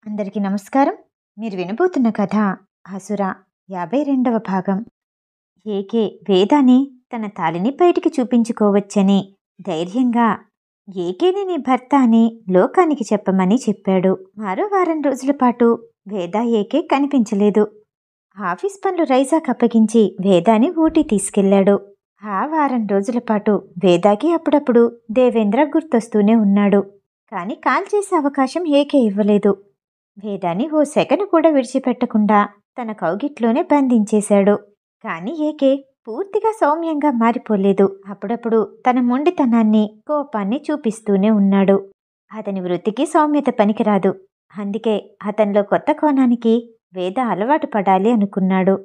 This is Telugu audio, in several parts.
అందరికీ నమస్కారం. మీరు వినబోతున్న కథ 'అసుర' 52వ భాగం. ఏకే వేదాని తన తాలిని బయటికి చూపించుకోవచ్చని ధైర్యంగా ఏకేని నీ భర్త అని లోకానికి చెప్పమని చెప్పాడు. మరో వారం రోజుల పాటు వేద ఏకే కనిపించలేదు. ఆఫీస్ పనులు రైజాకు అప్పగించి వేదాని ఊటీ తీసుకెళ్లాడు. ఆ వారం రోజుల పాటు వేదాకి అప్పుడప్పుడు దేవేంద్ర గుర్తొస్తూనే ఉన్నాడు. కాని కాల్ చేసే అవకాశం ఏకే ఇవ్వలేదు. వేదాన్ని ఓ సెకను కూడా విడిచిపెట్టకుండా తన కౌగిట్లోనే బంధించేశాడు. కాని ఏకే పూర్తిగా సౌమ్యంగా మారిపోలేదు. అప్పుడప్పుడు తన మొండితనాన్ని, కోపాన్ని చూపిస్తూనే ఉన్నాడు. అతని వృత్తికి సౌమ్యత పనికిరాదు. అందుకే అతనిలో కొత్త కోణానికి వేద అలవాటు పడాలి అనుకున్నాడు.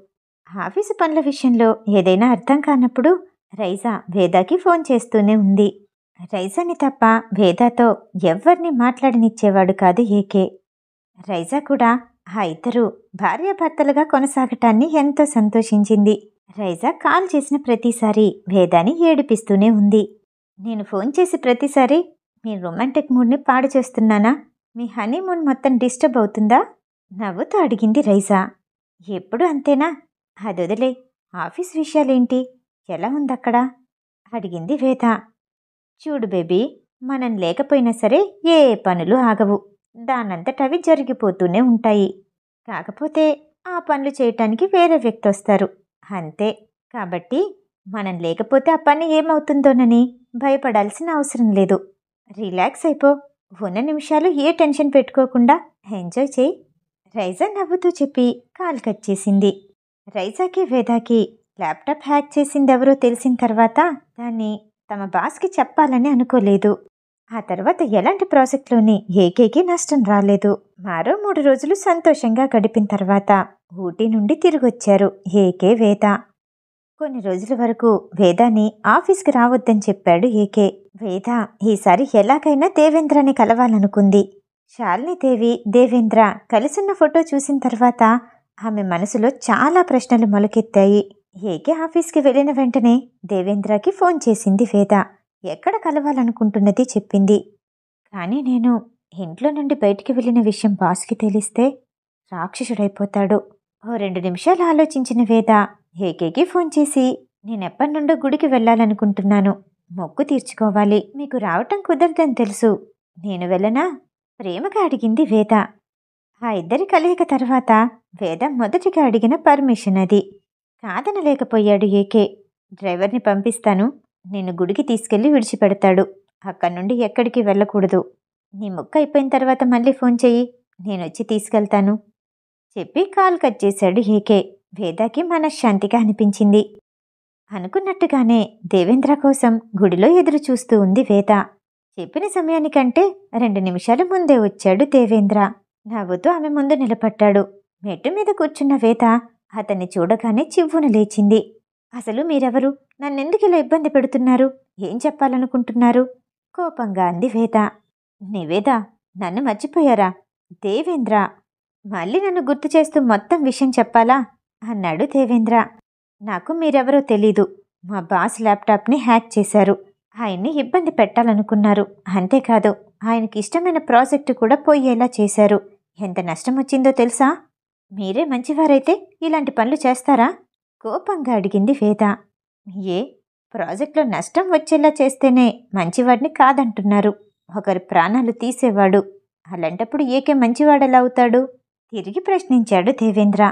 ఆఫీసు పనుల విషయంలో ఏదైనా అర్థం కానప్పుడు రైజా వేదాకి ఫోన్ చేస్తూనే ఉంది. రైజాని తప్ప వేదాతో ఎవ్వర్నీ మాట్లాడనిచ్చేవాడు కాదు ఏకే. రైజా కూడా ఆ ఇద్దరు భార్యాభర్తలుగా కొనసాగటాన్ని ఎంతో సంతోషించింది. రైజా కాల్ చేసిన ప్రతిసారి వేదాని ఏడిపిస్తూనే ఉంది. నేను ఫోన్ చేసి ప్రతిసారి మీ రొమాంటిక్ మూడ్ని పాడు చేస్తున్నానా? మీ హనీమూన్ మొత్తం డిస్టర్బ్ అవుతుందా? నవ్వుతూ అడిగింది రైజా. ఎప్పుడు అంతేనా? అదొదిలే, ఆఫీస్ విషయాలేంటి? ఎలా ఉందక్కడ? అడిగింది వేద. చూడు బేబీ, మనం లేకపోయినా సరే ఏ పనులు ఆగవు. దానంతటవి జరిగిపోతూనే ఉంటాయి. కాకపోతే ఆ పనులు చేయటానికి వేరే వ్యక్తి వస్తారు అంతే. కాబట్టి మనం లేకపోతే ఆ పని ఏమవుతుందోనని భయపడాల్సిన అవసరం లేదు. రిలాక్స్ అయిపో. ఉన్న నిమిషాలు ఏ టెన్షన్ పెట్టుకోకుండా ఎంజాయ్ చేయి. రైజా నవ్వుతూ చెప్పి కాల్ కట్ చేసింది. రైజాకి వేదాకి ల్యాప్టాప్ హ్యాక్ చేసిందెవరో తెలిసిన తర్వాత దాన్ని తమ బాస్కి చెప్పాలని అనుకోలేదు. ఆ తర్వాత ఎలాంటి ప్రాజెక్ట్లోని ఏకేకి నష్టం రాలేదు. మరో 3 రోజులు సంతోషంగా గడిపిన తర్వాత ఊటీ నుండి తిరిగొచ్చారు ఏకే, వేద. కొన్ని రోజుల వరకు వేదాని ఆఫీస్కి రావద్దని చెప్పాడు ఏకే. వేద ఈసారి ఎలాగైనా దేవేంద్రని కలవాలనుకుంది. శాలినీదేవి, దేవేంద్ర కలిసున్న ఫోటో చూసిన తర్వాత ఆమె మనసులో చాలా ప్రశ్నలు మొలకెత్తాయి. ఏకే ఆఫీస్కి వెళ్ళిన వెంటనే దేవేంద్రకి ఫోన్ చేసింది వేద. ఎక్కడ కలవాలనుకుంటున్నది చెప్పింది. కానీ నేను ఇంట్లో నుండి బయటికి వెళ్ళిన విషయం బాస్కి తెలిస్తే రాక్షసుడైపోతాడు. ఓ 2 నిమిషాలు ఆలోచించిన వేద ఏకేకి ఫోన్ చేసి నేనెప్పటి నుండో గుడికి వెళ్ళాలనుకుంటున్నాను. మొక్కు తీర్చుకోవాలి. మీకు రావటం కుదరదని తెలుసు. నేను వెళ్ళనా? ప్రేమగా అడిగింది వేద. ఆ ఇద్దరి కలయిక తర్వాత వేద మొదటిగా అడిగిన పర్మిషన్ అది. కాదనలేకపోయాడు ఏకే. డ్రైవర్ని పంపిస్తాను. నిన్ను గుడికి తీసుకెళ్లి విడిచిపెడతాడు. అక్కడి నుండి ఎక్కడికి వెళ్ళకూడదు. నీ మొక్కు అయిపోయిన తర్వాత మళ్ళీ ఫోన్ చెయ్యి, నేనొచ్చి తీసుకెళ్తాను చెప్పి కాల్ కట్ చేశాడు ఏకే. వేదాకి మనశ్శాంతిగా అనిపించింది. అనుకున్నట్టుగానే దేవేంద్ర కోసం గుడిలో ఎదురు చూస్తూ ఉంది వేద. చెప్పిన సమయానికంటే 2 నిమిషాలు ముందే వచ్చాడు దేవేంద్ర. నవ్వుతూ ఆమె ముందు నిలబడ్డాడు. మెట్టు మీద కూర్చున్న వేద అతన్ని చూడగానే చివ్వున లేచింది. అసలు మీరెవరు? నన్నెందుకు ఇలా ఇబ్బంది పెడుతున్నారు? ఏం చెప్పాలనుకుంటున్నారు? కోపంగా అంది వేద. నివేద, నన్ను మర్చిపోయారా? దేవేంద్ర మళ్ళీ నన్ను గుర్తు చేస్తూ మొత్తం విషయం చెప్పాలా? అన్నాడు దేవేంద్ర. నాకు మీరెవరో తెలీదు. మా బాస్ ల్యాప్టాప్ని హ్యాక్ చేశారు. ఆయన్ని ఇబ్బంది పెట్టాలనుకున్నారు. అంతేకాదు ఆయనకి ఇష్టమైన ప్రాజెక్టు కూడా పోయేలా చేశారు. ఎంత నష్టం వచ్చిందో తెలుసా? మీరే మంచివారైతే ఇలాంటి పనులు చేస్తారా? కోపంగా అడిగింది వేద. ఏ ప్రాజెక్టులో నష్టం వచ్చేలా చేస్తేనే మంచివాడిని కాదంటున్నారు. ఒకరి ప్రాణాలు తీసేవాడు. అలాంటప్పుడు ఏకే మంచివాడెలా అవుతాడు? తిరిగి ప్రశ్నించాడు దేవేంద్ర.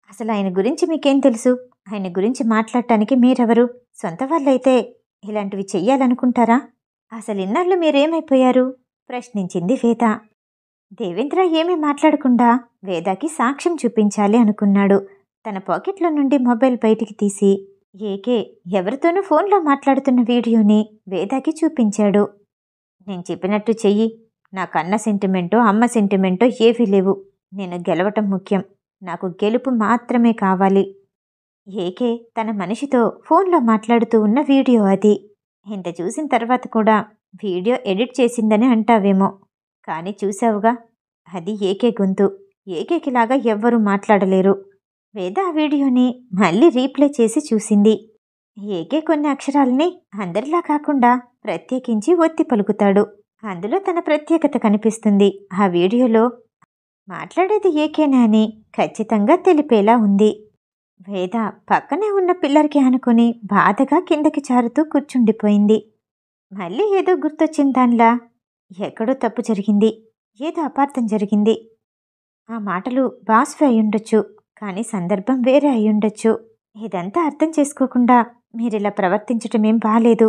అసలు ఆయన గురించి మీకేం తెలుసు? ఆయన గురించి మాట్లాడటానికి మీరెవరు? సొంత వాళ్ళైతే ఇలాంటివి చెయ్యాలనుకుంటారా? అసలు ఇన్నాళ్ళు మీరేమైపోయారు? ప్రశ్నించింది వేద. దేవేంద్ర ఏమీ మాట్లాడకుండా వేదాకి సాక్ష్యం చూపించాలి అనుకున్నాడు. తన పాకెట్లో నుండి మొబైల్ బయటికి తీసి ఏకే ఎవరితోనూ ఫోన్లో మాట్లాడుతున్న వీడియోని వేదాకి చూపించాడు. నేను చెప్పినట్టు చెయ్యి. నాకు అన్న సెంటిమెంటో అమ్మ సెంటిమెంటో ఏవీ లేవు. నేను గెలవటం ముఖ్యం. నాకు గెలుపు మాత్రమే కావాలి. ఏకే తన మనిషితో ఫోన్లో మాట్లాడుతూ ఉన్న వీడియో అది. ఇంత చూసిన తర్వాత కూడా వీడియో ఎడిట్ చేసిందని అంటావేమో. కానీ చూసావుగా, అది ఏకే గొంతు. ఏకేకిలాగా ఎవ్వరూ మాట్లాడలేరు. వేద ఆ వీడియోని మళ్ళీ రీప్లే చేసి చూసింది. ఏకే కొన్ని అక్షరాల్ని అందరిలా కాకుండా ప్రత్యేకించి ఒత్తి పలుకుతాడు. అందులో తన ప్రత్యేకత కనిపిస్తుంది. ఆ వీడియోలో మాట్లాడేది ఏకేనా అని ఖచ్చితంగా తెలిపేలా ఉంది. వేద పక్కనే ఉన్న పిల్లర్కి ఆనుకుని బాధగా కిందకి జారుతూ కూర్చుండిపోయింది. మళ్ళీ ఏదో గుర్తొచ్చిన దానిలా ఎక్కడో తప్పు జరిగింది, ఏదో అపార్థం జరిగింది. ఆ మాటలు బాస్వి అయ్యుండొచ్చు, కానీ సందర్భం వేరే అయ్యుండొచ్చు. ఇదంతా అర్థం చేసుకోకుండా మీరిలా ప్రవర్తించటమేం బాలేదు.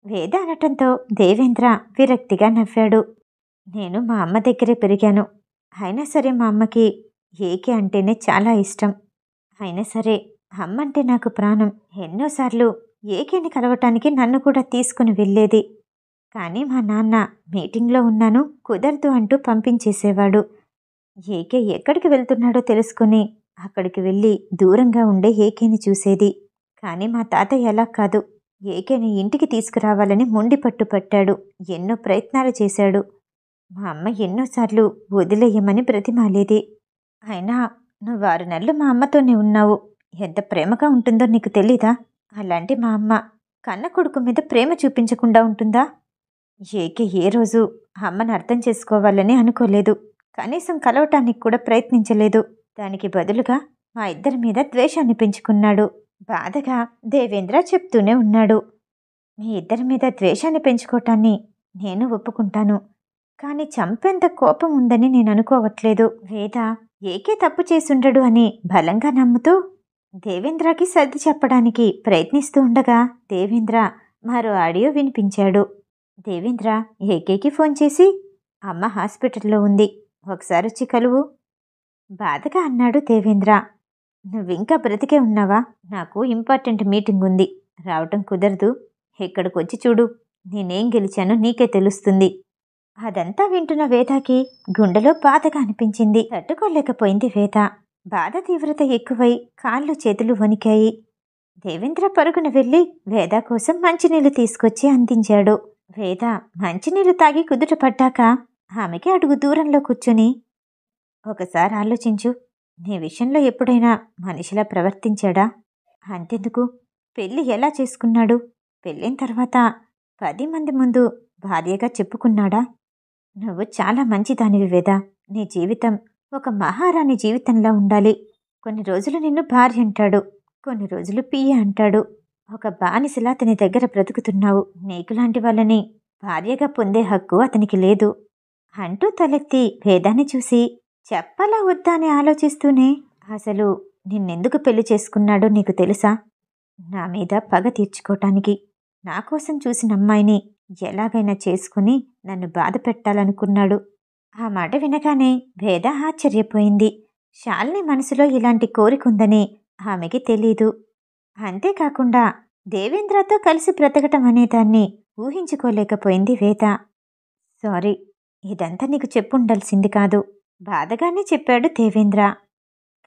వేద అనటంతో దేవేంద్ర విరక్తిగా నవ్వాడు. నేను మా అమ్మ దగ్గరే పెరిగాను. అయినా సరే మా అమ్మకి ఏకే అంటేనే చాలా ఇష్టం. అయినా సరే అమ్మంటే నాకు ప్రాణం. ఎన్నోసార్లు ఏకేని కలవటానికి నన్ను కూడా తీసుకుని వెళ్ళేది. కానీ మా నాన్న మీటింగ్లో ఉన్నాను, కుదరదు అంటూ పంపించేసేవాడు. ఏకే ఎక్కడికి వెళ్తున్నాడో తెలుసుకుని అక్కడికి వెళ్ళి దూరంగా ఉండే ఏకేని చూసేది. కానీ మా తాతయ్య అలా కాదు. ఏకేని ఇంటికి తీసుకురావాలని మొండి పట్టుపట్టాడు. ఎన్నో ప్రయత్నాలు చేశాడు. మా అమ్మ ఎన్నోసార్లు వదిలేయమని బ్రతిమాలేది. అయినా నువ్వు 6 నెలలు మా అమ్మతోనే ఉన్నావు. ఎంత ప్రేమగా ఉంటుందో నీకు తెలీదా? అలాంటి మా అమ్మ కన్న కొడుకు మీద ప్రేమ చూపించకుండా ఉంటుందా? ఏకే ఏ రోజు అమ్మని అర్థం చేసుకోవాలని అనుకోలేదు. కనీసం కలవటానికి కూడా ప్రయత్నించలేదు. దానికి బదులుగా మా ఇద్దరి మీద ద్వేషాన్ని పెంచుకున్నాడు. బాధగా దేవేంద్ర చెప్తూనే ఉన్నాడు. మీ ఇద్దరి మీద ద్వేషాన్ని పెంచుకోవటాన్ని నేను ఒప్పుకుంటాను. కానీ చంపేంత కోపం ఉందని నేను అనుకోవట్లేదు. వేద ఏకే తప్పు చేసుండడు అని బలంగా నమ్ముతూ దేవేంద్రకి సర్ది చెప్పడానికి ప్రయత్నిస్తూ ఉండగా దేవేంద్ర మరో ఆడియో వినిపించాడు. దేవేంద్ర ఏకేకి ఫోన్ చేసి, అమ్మ హాస్పిటల్లో ఉంది, ఒకసారి వచ్చి కలువు బాధగా అన్నాడు దేవేంద్ర. నువ్వింకా బ్రతికే ఉన్నావా? నాకు ఇంపార్టెంట్ మీటింగ్ ఉంది, రావటం కుదరదు. ఇక్కడికొచ్చి చూడు, నేనేం గెలిచానో నీకే తెలుస్తుంది. అదంతా వింటున్న వేదాకి గుండెలో బాధగా అనిపించింది. తట్టుకోలేకపోయింది వేద. బాధ తీవ్రత ఎక్కువై కాళ్ళు చేతులు వణికాయి. దేవేంద్ర పరుగున వెళ్ళి వేద కోసం మంచినీళ్లు తీసుకొచ్చి అందించాడు. వేద మంచినీళ్లు తాగి కుదుట పడ్డాక ఆమెకి అడుగు దూరంలో కూర్చుని, ఒకసారి ఆలోచించు, నీ విషయంలో ఎప్పుడైనా మనిషిలా ప్రవర్తించాడా? అంతెందుకు, పెళ్ళి ఎలా చేసుకున్నాడు? పెళ్ళైన తర్వాత 10 మంది ముందు భార్యగా చెప్పుకున్నాడా? నువ్వు చాలా మంచిదానివి వేద. నీ జీవితం ఒక మహారాణి జీవితంలా ఉండాలి. కొన్ని రోజులు నిన్ను భార్య అంటాడు, కొన్ని రోజులు పియ్య అంటాడు. ఒక బానిసలా అతని దగ్గర బ్రతుకుతున్నావు. నీకులాంటి వాళ్ళని భార్యగా పొందే హక్కు అతనికి లేదు అంటూ తలెత్తి వేదాన్ని చూసి చెప్పాలా వద్దా అని ఆలోచిస్తూనే, అసలు నిన్నెందుకు పెళ్లి చేసుకున్నాడో నీకు తెలుసా? నా మీద పగ తీర్చుకోవటానికి. నా కోసం చూసిన అమ్మాయిని ఎలాగైనా చేసుకుని నన్ను బాధ పెట్టాలనుకున్నాడు. ఆ మాట వినగానే వేద ఆశ్చర్యపోయింది. శాలిని మనసులో ఇలాంటి కోరికుందని ఆమెకి తెలీదు. అంతేకాకుండా దేవేంద్రతో కలిసి బ్రతకటం అనేదాన్ని ఊహించుకోలేకపోయింది వేద. సారీ, ఇదంతా నీకు చెప్పుండాల్సింది కాదు, బాధగానే చెప్పాడు దేవేంద్ర.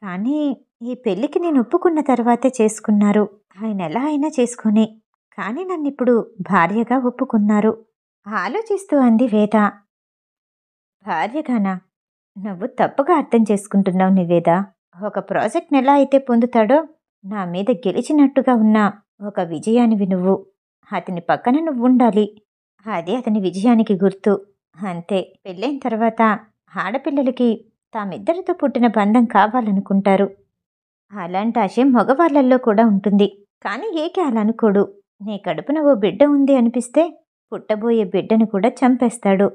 కానీ ఈ పెళ్లికి నేను ఒప్పుకున్న తర్వాతే చేసుకున్నారు. ఆయన ఎలా అయినా చేసుకుని, కానీ నన్నిప్పుడు భార్యగా ఒప్పుకున్నారు ఆలోచిస్తూ అంది వేద. భార్యగానా? నువ్వు తప్పుగా అర్థం చేసుకుంటున్నావు నివేద. ఒక ప్రాజెక్ట్ని ఎలా అయితే పొందుతాడో నా మీద గెలిచినట్టుగా ఉన్న ఒక విజయానివి నువ్వు. అతని పక్కన నువ్వు ఉండాలి. అదే అతని విజయానికి గుర్తు. అంతే. పెళ్ళైన తర్వాత ఆడపిల్లలకి తామిద్దరితో పుట్టిన బంధం కావాలనుకుంటారు. అలాంటి ఆశయం మగవాళ్ళల్లో కూడా ఉంటుంది. కానీ ఏకే అలా అనుకోడు. నీ కడుపున ఓ బిడ్డ ఉంది అనిపిస్తే పుట్టబోయే బిడ్డను కూడా చంపేస్తాడు.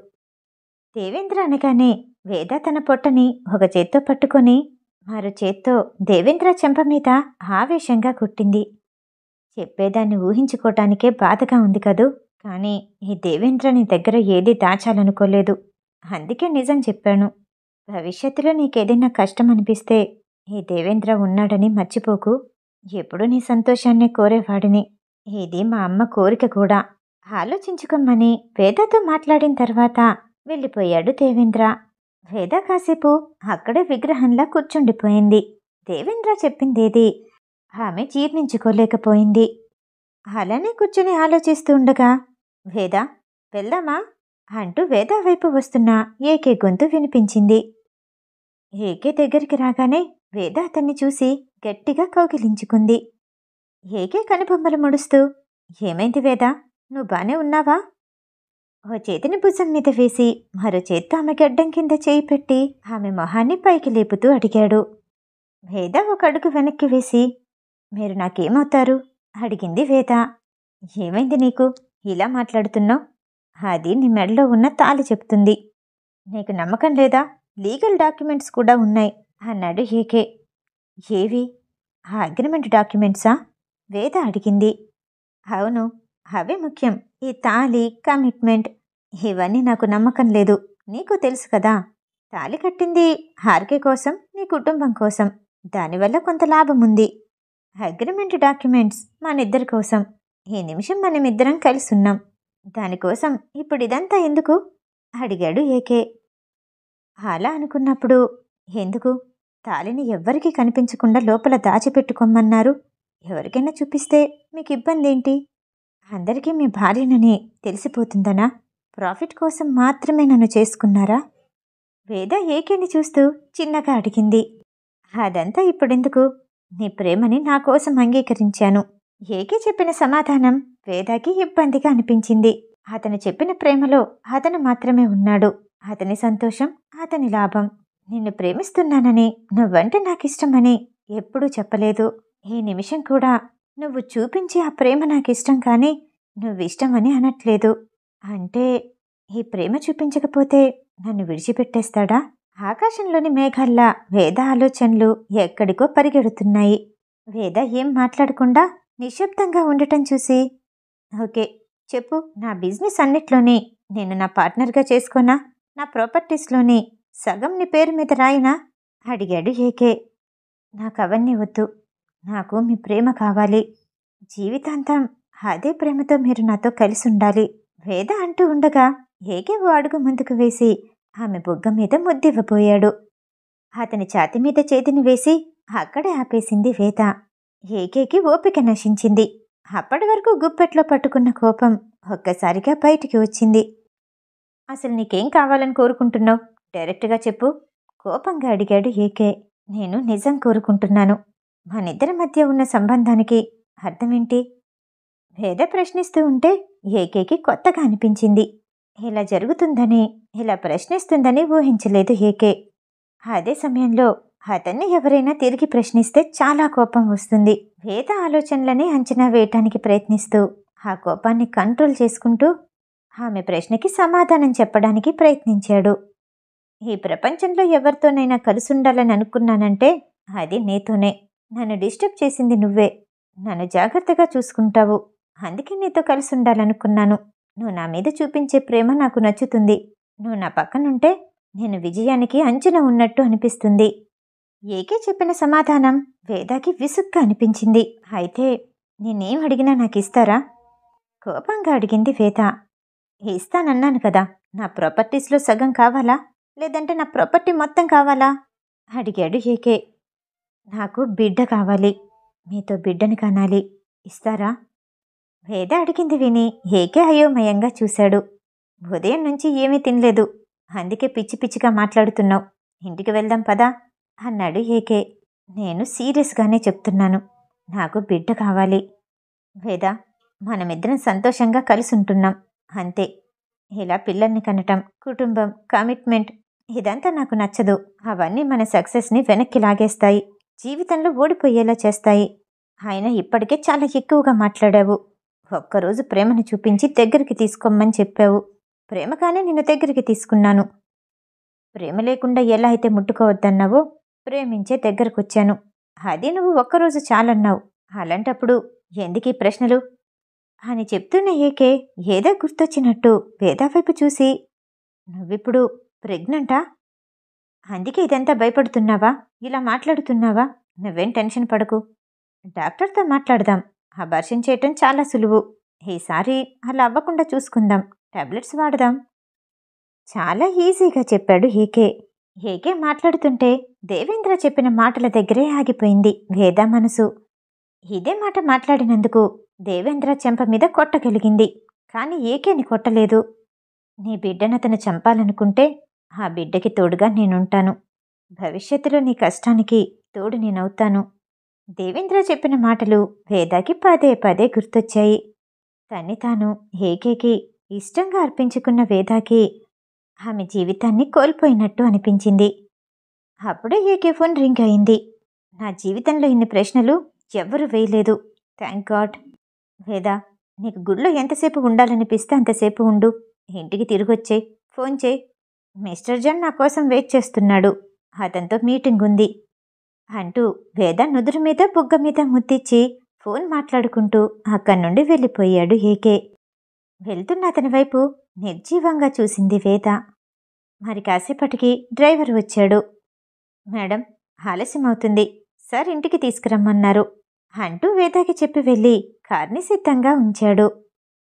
దేవేంద్ర అనగానే వేద తన పొట్టని ఒక చేత్తో పట్టుకొని మరో చేత్తో దేవేంద్ర చెంప మీద ఆవేశంగా కొట్టింది. చెప్పేదాన్ని ఊహించుకోవటానికే బాధగా ఉంది కదూ. కానీ ఈ దేవేంద్ర నీ దగ్గర ఏదీ దాచాలనుకోలేదు. అందుకే నిజం చెప్పాను. భవిష్యత్తులో నీకేదైనా కష్టం అనిపిస్తే ఈ దేవేంద్ర ఉన్నాడని మర్చిపోకు. ఎప్పుడూ నీ సంతోషాన్నే కోరేవాడిని. ఇది మా అమ్మ కోరిక కూడా. ఆలోచించుకోమని వేదతో మాట్లాడిన తర్వాత వెళ్ళిపోయాడు దేవేంద్ర. వేద కాసేపు అక్కడే విగ్రహంలా కూర్చుండిపోయింది. దేవేంద్ర చెప్పిందేది ఆమె జీర్ణించుకోలేకపోయింది. అలానే కూర్చుని ఆలోచిస్తూ ఉండగా వేద, వెళ్దామా అంటూ వేద వైపు వస్తున్న ఏకే గొంతు వినిపించింది. ఏకే దగ్గరికి రాగానే వేద అతన్ని చూసి గట్టిగా కౌగిలించుకుంది. ఏకే కనుబొమ్మలు ముడుస్తూ, ఏమైంది వేద, నువ్వు బానే ఉన్నావా? ఓ చేతిని భుజం మీద వేసి మరో చేత్తో ఆమె గడ్డం కింద చేయి పెట్టి ఆమె మొహాన్ని పైకి లేపుతూ అడిగాడు. వేద ఒక అడుగు వెనక్కి వేసి, మీరు నాకేమవుతారు? అడిగింది వేద. ఏమైంది నీకు? ఇలా మాట్లాడుతున్నావు? అది నీ మెడలో ఉన్న తాళి చెప్తుంది. నీకు నమ్మకం లేదా? లీగల్ డాక్యుమెంట్స్ కూడా ఉన్నాయి అన్నాడు ఏకే. ఏవి? ఆ అగ్రిమెంట్ డాక్యుమెంట్సా? వేద అడిగింది. అవును, అవే ముఖ్యం. ఈ తాళి, కమిట్మెంట్ ఇవన్నీ నాకు నమ్మకం లేదు. నీకు తెలుసు కదా, తాళి కట్టింది హార్కే కోసం, నీ కుటుంబం కోసం. దానివల్ల కొంత లాభం ఉంది. అగ్రిమెంట్ డాక్యుమెంట్స్ మనిద్దరి కోసం. ఈ నిమిషం మనమిద్దరం కలిసి ఉన్నాం. దానికోసం ఇప్పుడు ఇదంతా ఎందుకు? అడిగాడు ఏకే. అలా అనుకున్నప్పుడు ఎందుకు? తాళిని ఎవ్వరికీ కనిపించకుండా లోపల దాచిపెట్టుకోమన్నారు. ఎవరికైనా చూపిస్తే మీకు ఇబ్బంది ఏంటి? అందరికీ మీ భార్యనని తెలిసిపోతుందనా? ప్రాఫిట్ కోసం మాత్రమే నన్ను చేసుకున్నారా? వేద ఏకేని చూస్తూ చిన్నగా అడిగింది. అదంతా ఇప్పుడెందుకు? నీ ప్రేమని నా కోసం అంగీకరించాను. ఏకే చెప్పిన సమాధానం వేదాకి ఇబ్బందిగా అనిపించింది. అతను చెప్పిన ప్రేమలో అతను మాత్రమే ఉన్నాడు. అతని సంతోషం, అతని లాభం. నిన్ను ప్రేమిస్తున్నానని, నువ్వంటే నాకిష్టమని ఎప్పుడూ చెప్పలేదు. ఈ నిమిషం కూడా నువ్వు చూపించే ఆ ప్రేమ నాకిష్టం కానీ నువ్విష్టమని అనట్లేదు. అంటే ఈ ప్రేమ చూపించకపోతే నన్ను విడిచిపెట్టేస్తాడా? ఆకాశంలోని మేఘాల్లా వేద ఆలోచనలు ఎక్కడికో పరిగెడుతున్నాయి. వేద ఏం మాట్లాడకుండా నిశ్శబ్దంగా ఉండటం చూసి, ఓకే చెప్పు, నా బిజినెస్ అన్నిట్లోని నేను నా పార్ట్నర్గా చేసుకోనా? నా ప్రాపర్టీస్లోని సగం నీ పేరు మీద రాయినా? అడిగాడు ఏకే. నాకవన్నీ వద్దు. నాకు మీ ప్రేమ కావాలి. జీవితాంతం అదే ప్రేమతో మీరు నాతో కలిసి ఉండాలి. వేద అంటూ ఉండగా ఏకే ఓ అడుగు ముందుకు వేసి ఆమె బుగ్గ మీద ముద్దివ్వబోయాడు. అతని ఛాతి మీద చేతిని వేసి అక్కడే ఆపేసింది వేద. ఏకేకి ఓపిక నశించింది. అప్పటి వరకు గుప్పెట్లో పట్టుకున్న కోపం ఒక్కసారిగా బయటికి వచ్చింది. అసలు నీకేం కావాలని కోరుకుంటున్నావు? డైరెక్ట్గా చెప్పు, కోపంగా అడిగాడు ఏకే. నేను నిజం కోరుకుంటున్నాను. మనిద్దరి మధ్య ఉన్న సంబంధానికి అర్థమేంటి? వేద ప్రశ్నిస్తూ ఉంటే ఏకేకి కొత్తగా అనిపించింది. ఇలా జరుగుతుందని, ఇలా ప్రశ్నిస్తుందని ఊహించలేదు ఏకే. అదే సమయంలో అతన్ని ఎవరైనా తిరిగి ప్రశ్నిస్తే చాలా కోపం వస్తుంది. వేద ఆలోచనలని అంచనా వేయటానికి ప్రయత్నిస్తూ ఆ కోపాన్ని కంట్రోల్ చేసుకుంటూ ఆమె ప్రశ్నకి సమాధానం చెప్పడానికి ప్రయత్నించాడు. ఈ ప్రపంచంలో ఎవరితోనైనా కలిసుండాలని అనుకున్నానంటే అది నీతోనే. నన్ను డిస్టర్బ్ చేసింది నువ్వే. నన్ను జాగ్రత్తగా చూసుకుంటావు, అందుకే నీతో కలిసి ఉండాలనుకున్నాను. నువ్వు నా మీద చూపించే ప్రేమ నాకు నచ్చుతుంది. నువ్వు నా పక్కనుంటే నేను విజయానికి అంచున ఉన్నట్టు అనిపిస్తుంది. ఏకే చెప్పిన సమాధానం వేదాకి విసుగ్గా అనిపించింది. అయితే నేనేం అడిగినా నాకు ఇస్తారా? కోపంగా అడిగింది వేద. ఇస్తానన్నాను కదా. నా ప్రాపర్టీస్లో సగం కావాలా, లేదంటే నా ప్రాపర్టీ మొత్తం కావాలా? అడిగాడు ఏకే. నాకు బిడ్డ కావాలి. మీతో బిడ్డని కనాలి. ఇస్తారా? వేద అడిగింది విని ఏకే అయోమయంగా చూశాడు. ఉదయం నుంచి ఏమీ తినలేదు, అందుకే పిచ్చి పిచ్చిగా మాట్లాడుతున్నావు. ఇంటికి వెళ్దాం పదా అన్నాడు ఏకే. నేను సీరియస్గానే చెప్తున్నాను. నాకు బిడ్డ కావాలి. వేద, మనమిద్దరం సంతోషంగా కలిసి ఉంటున్నాం, అంతే. ఇలా పిల్లల్ని కనటం, కుటుంబం, కమిట్మెంట్ ఇదంతా నాకు నచ్చదు. అవన్నీ మన సక్సెస్ని వెనక్కి లాగేస్తాయి, జీవితంలో ఓడిపోయేలా చేస్తాయి. ఆయన ఇప్పటికే చాలా ఎక్కువగా మాట్లాడావు. ఒక్కరోజు ప్రేమను చూపించి దగ్గరికి తీసుకోమని చెప్పావు. ప్రేమగానే నిన్ను దగ్గరికి తీసుకున్నాను. ప్రేమ లేకుండా ఎలా అయితే ముట్టుకోవద్దన్నావో ప్రేమించే దగ్గరకొచ్చాను. అది నువ్వు ఒక్కరోజు చాలన్నావు. అలాంటప్పుడు ఎందుకీ ప్రశ్నలు అని చెప్తున్న ఏకే ఏదో గుర్తొచ్చినట్టు వేద వైపు చూసి, నువ్విప్పుడు ప్రెగ్నెంటా? అందుకే ఇదంతా భయపడుతున్నావా, ఇలా మాట్లాడుతున్నావా? నువ్వేం టెన్షన్ పడకు. డాక్టర్తో మాట్లాడదాం. అబార్షన్ చేయటం చాలా సులువు. ఈసారి అలా అవ్వకుండా చూసుకుందాం. టాబ్లెట్స్ వాడదాం. చాలా ఈజీగా చెప్పాడు ఏకే. ఏకే మాట్లాడుతుంటే దేవేంద్ర చెప్పిన మాటల దగ్గరే ఆగిపోయింది వేద మనసు. ఇదే మాట మాట్లాడినందుకు దేవేంద్ర చెంప మీద కొట్టగలిగింది, కానీ ఏకేని కొట్టలేదు. నీ బిడ్డనతను చంపాలనుకుంటే ఆ బిడ్డకి తోడుగా నేనుంటాను. భవిష్యత్తులో నీ కష్టానికి తోడు నేనవుతాను. దేవేంద్ర చెప్పిన మాటలు వేదాకి పదే పదే గుర్తొచ్చాయి. తన్ని తాను ఏకేకి ఇష్టంగా అర్పించుకున్న వేదాకి ఆమె జీవితాన్ని కోల్పోయినట్టు అనిపించింది. అప్పుడే ఏకే ఫోన్ రింగ్ అయింది. నా జీవితంలో ఇన్ని ప్రశ్నలు ఎవ్వరూ వేయలేదు. Thank God. వేదా, నీకు గుడిలో ఎంతసేపు ఉండాలనిపిస్తే అంతసేపు ఉండు. ఇంటికి తిరిగొచ్చేయ్. ఫోన్ చేయి. మిస్టర్ జాన్ నా కోసం వెయిట్ చేస్తున్నాడు. అతనితో మీటింగ్ ఉంది అంటూ వేద నుదురు మీద బుగ్గ మీద ముద్దిచ్చి ఫోన్ మాట్లాడుకుంటూ అక్కడి నుండి వెళ్ళిపోయాడు ఏకే. వెళ్తున్న అతని వైపు నిర్జీవంగా చూసింది వేద. మరి కాసేపటికి డ్రైవర్ వచ్చాడు. మేడం, ఆలస్యమవుతుంది. సార్ ఇంటికి తీసుకురమ్మన్నారు అంటూ వేదాకి చెప్పి వెళ్ళి కార్ని సిద్ధంగా ఉంచాడు.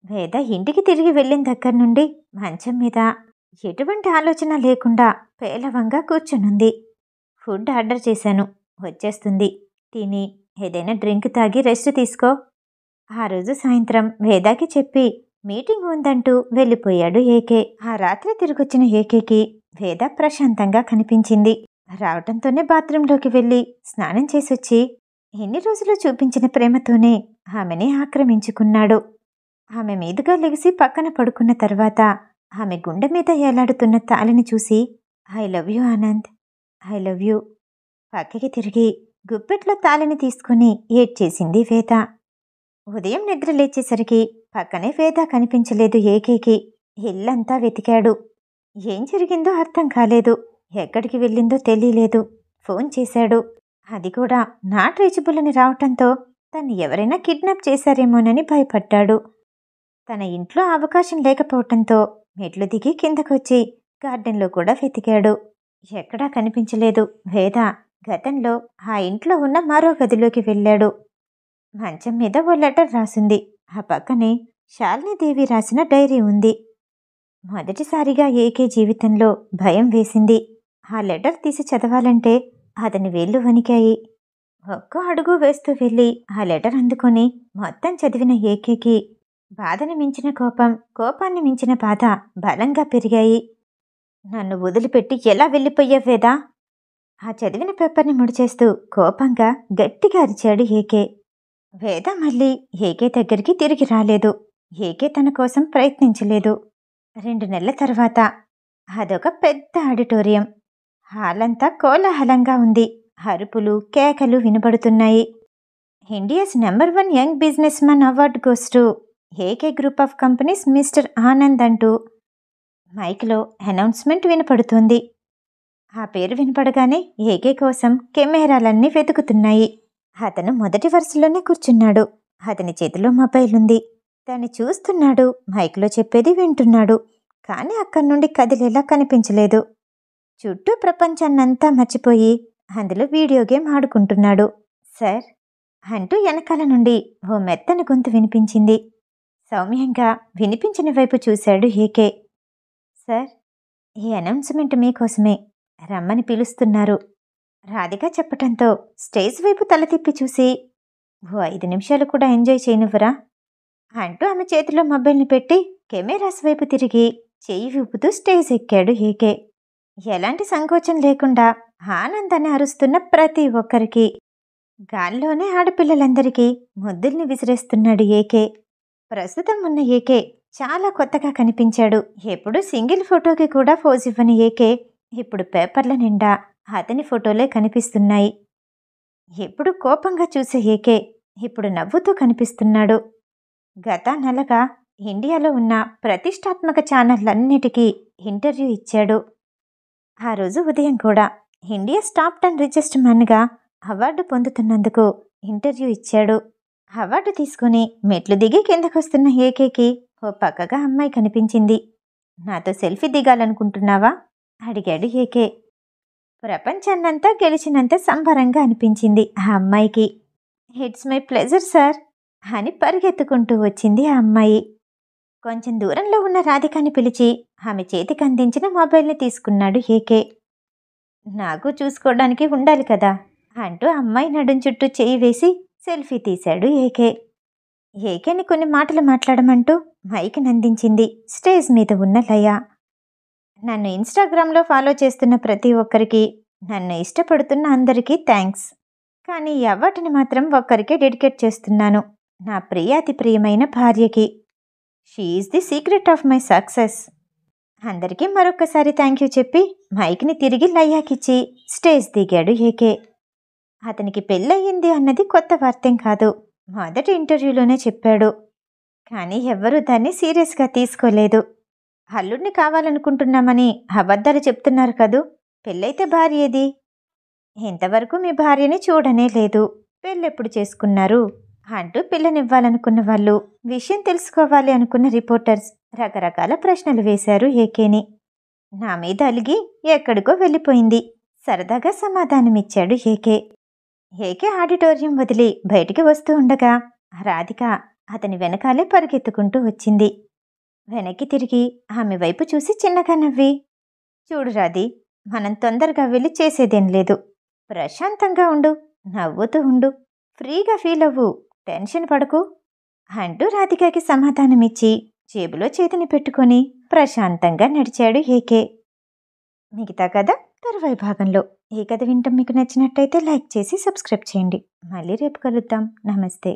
వేద ఇంటికి తిరిగి వెళ్ళిన దగ్గర నుండి మంచం మీద ఎటువంటి ఆలోచన లేకుండా పేలవంగా కూర్చునుంది. ఫుడ్ ఆర్డర్ చేశాను, వచ్చేస్తుంది. తిని ఏదైనా డ్రింక్ తాగి రెస్ట్ తీసుకో. ఆ రోజు సాయంత్రం వేదాకి చెప్పి మీటింగ్ ఉందంటూ వెళ్ళిపోయాడు ఏకే. ఆ రాత్రి తిరిగొచ్చిన ఏకేకి వేద ప్రశాంతంగా కనిపించింది. రావటంతోనే బాత్రూంలోకి వెళ్ళి స్నానం చేసొచ్చి ఎన్ని రోజులు చూపించిన ప్రేమతోనే ఆమెని ఆక్రమించుకున్నాడు. ఆమె మీదుగా లెగిసి పక్కన పడుకున్న తర్వాత ఆమె గుండె మీద ఏలాడుతున్న తాళిని చూసి I love you Anand, I love you. పక్కకి తిరిగి గుప్పెట్లో తాళిని తీసుకుని ఏడ్చేసింది వేద. ఉదయం నిద్ర లేచేసరికి పక్కనే వేద కనిపించలేదు ఏకేకి. ఇల్లంతా వెతికాడు. ఏం జరిగిందో అర్థం కాలేదు. ఎక్కడికి వెళ్ళిందో తెలియలేదు. ఫోన్ చేశాడు. అది కూడా నాట్ రీచబుల్ అని రావటంతో తను ఎవరైనా కిడ్నాప్ చేశారేమోనని భయపడ్డాడు. తన ఇంట్లో అవకాశం లేకపోవటంతో మెట్లు దిగి కిందకొచ్చి గార్డెన్లో కూడా వెతికాడు. ఎక్కడా కనిపించలేదు. వేద గతంలో ఆ ఇంట్లో ఉన్న మరో గదిలోకి వెళ్ళాడు. మంచం మీద ఓ లెటర్ రాసింది. ఆ పక్కనే శాలినీదేవి రాసిన డైరీ ఉంది. మొదటిసారిగా ఏకే జీవితంలో భయం వేసింది. ఆ లెటర్ తీసి చదవాలంటే అతని వేళ్లు వణికాయి. ఒక్కో అడుగు వేస్తూ వెళ్ళి ఆ లెటర్ అందుకొని మొత్తం చదివిన ఏకేకి బాధని మించిన కోపం, కోపాన్ని మించిన బాధ బలంగా పెరిగాయి. నన్ను వదిలిపెట్టి ఎలా వెళ్ళిపోయావేదా? ఆ చదివిన పేపర్ని ముడిచేస్తూ కోపంగా గట్టిగా అరిచాడు ఏకే. వేద మళ్ళీ ఏకే దగ్గరికి తిరిగి రాలేదు. ఏకే తన కోసం ప్రయత్నించలేదు. 2 నెలల తర్వాత అదొక పెద్ద ఆడిటోరియం. హాలంతా కోలాహలంగా ఉంది. అరుపులు, కేకలు వినబడుతున్నాయి. India's number 1 young businessman award goes to AK group of companies mister Anand అంటూ మైక్లో అనౌన్స్మెంట్ వినపడుతుంది. ఆ పేరు వినపడగానే ఏకే కోసం కెమెరాలన్నీ వెతుకుతున్నాయి. అతను మొదటి వరుసలోనే కూర్చున్నాడు. అతని చేతిలో మొబైల్ ఉంది. దాన్ని చూస్తున్నాడు. మైక్లో చెప్పేది వింటున్నాడు. కానీ అక్కడి నుండి కదిలేలా కనిపించలేదు. చుట్టూ ప్రపంచాన్నంతా మర్చిపోయి అందులో వీడియో గేమ్ ఆడుకుంటున్నాడు. సార్ అంటూ వెనకాల నుండి ఓ మెత్తని గొంతు వినిపించింది. సౌమ్యంగా వినిపించిన వైపు చూశాడు ఏకే. సార్, ఈ అనౌన్స్మెంట్ మీకోసమే. రమ్మని పిలుస్తున్నారు. రాధిక చెప్పటంతో స్టేజ్ వైపు తల తిప్పి చూసి ఓ 5 నిమిషాలు కూడా ఎంజాయ్ చేయనివ్వరా అంటూ ఆమె చేతిలో మొబైల్ని పెట్టి కెమెరాస్ వైపు తిరిగి చెయ్యి ఊపుతూ స్టేజ్ ఎక్కాడు ఏకే. ఎలాంటి సంకోచం లేకుండా ఆనందాన్ని అరుస్తున్న ప్రతి ఒక్కరికి, గాల్లోనే ఆడపిల్లలందరికీ ముద్దుల్ని విసిరేస్తున్నాడు ఏకే. ప్రస్తుతం ఉన్న ఏకే చాలా కొత్తగా కనిపించాడు. ఎప్పుడు సింగిల్ ఫోటోకి కూడా పోజ్ ఇవ్వని ఏకే ఇప్పుడు పేపర్ల నిండా అతని ఫోటోలే కనిపిస్తున్నాయి. ఎప్పుడు కోపంగా చూసే ఏకే ఇప్పుడు నవ్వుతూ కనిపిస్తున్నాడు. గత నెలగా ఇండియాలో ఉన్న ప్రతిష్టాత్మక ఛానళ్లన్నిటికీ ఇంటర్వ్యూ ఇచ్చాడు. ఆ రోజు ఉదయం కూడా ఇండియాస్ టాప్ 10 రిచెస్ట్ మ్యాన్గా అవార్డు పొందుతున్నందుకు ఇంటర్వ్యూ ఇచ్చాడు. అవార్డు తీసుకుని మెట్లు దిగి కిందకొస్తున్న ఏకేకి ఓ పక్కగా అమ్మాయి కనిపించింది. నాతో సెల్ఫీ దిగాలనుకుంటున్నావా అడిగాడు ఏకే. ప్రపంచాన్నంతా గెలిచినంత సంబరంగా అనిపించింది ఆ అమ్మాయికి. ఇట్స్ మై ప్లెజర్ సార్ అని పరిగెత్తుకుంటూ వచ్చింది ఆ అమ్మాయి. కొంచెం దూరంలో ఉన్న రాధికని పిలిచి ఆమె చేతికి అందించిన మొబైల్ని తీసుకున్నాడు ఏకే. నాకు చూసుకోవడానికి ఉండాలి కదా అంటూ అమ్మాయి నడుం చుట్టూ చేయి వేసి సెల్ఫీ తీశాడు ఏకే. ఏకేని కొన్ని మాటలు మాట్లాడమంటూ మైక్ నందించింది స్టేజ్ మీద ఉన్న లయ. నన్ను ఇన్స్టాగ్రామ్లో ఫాలో చేస్తున్న ప్రతి ఒక్కరికి, నన్ను ఇష్టపడుతున్న అందరికీ థ్యాంక్స్. కానీ ఈ అవార్డుని మాత్రం ఒక్కరికే డెడికేట్ చేస్తున్నాను, నా ప్రియాతి ప్రియమైన భార్యకి. She is the secret of my success. అందరికీ మరొక్కసారి థ్యాంక్ యూ చెప్పి మైక్ని తిరిగి లయ్యాకిచ్చి స్టేజ్ దిగాడు ఏకే. అతనికి పెళ్ళయింది అన్నది కొత్త వార్తేం కాదు, మొదటి ఇంటర్వ్యూలోనే చెప్పాడు. కానీ ఎవ్వరూ దాన్ని సీరియస్గా తీసుకోలేదు. అల్లుడిని కావాలనుకుంటున్నామని అబద్ధాలు చెప్తున్నారు కదూ, పెళ్ళైతే భార్య ఏది? ఇంతవరకు మీ భార్యని చూడనే లేదు, పెళ్ళెప్పుడు చేసుకున్నారు అంటూ పిల్లనివ్వాలనుకున్న వాళ్ళు, విషయం తెలుసుకోవాలి అనుకున్న రిపోర్టర్స్ రకరకాల ప్రశ్నలు వేశారు ఏకేని. నా మీద అలిగి ఎక్కడికో వెళ్ళిపోయింది. సరదాగా సమాధానమిచ్చాడు ఏకే. ఏకే ఆడిటోరియం వదిలి బయటికి వస్తూ ఉండగా రాధిక అతని వెనకాలే పరిగెత్తుకుంటూ వచ్చింది. వెనక్కి తిరిగి ఆమె వైపు చూసి చిన్నగా నవ్వి, చూడు రాధి, మనం తొందరగా వెళ్ళి చేసేదేం లేదు. ప్రశాంతంగా ఉండు, నవ్వుతూ ఉండు, ఫ్రీగా ఫీల్ అవ్వు, టెన్షన్ పడకు అంటూ రాధికకి సమాధానమిచ్చి జేబులో చేతిని పెట్టుకొని ప్రశాంతంగా నడిచాడు ఏకే. మిగతా కథ తరువాయి భాగంలో. ఈ కథ వింటాం మీకు నచ్చినట్టయితే లైక్ చేసి సబ్స్క్రైబ్ చేయండి. మళ్ళీ రేపు కలుద్దాం. నమస్తే.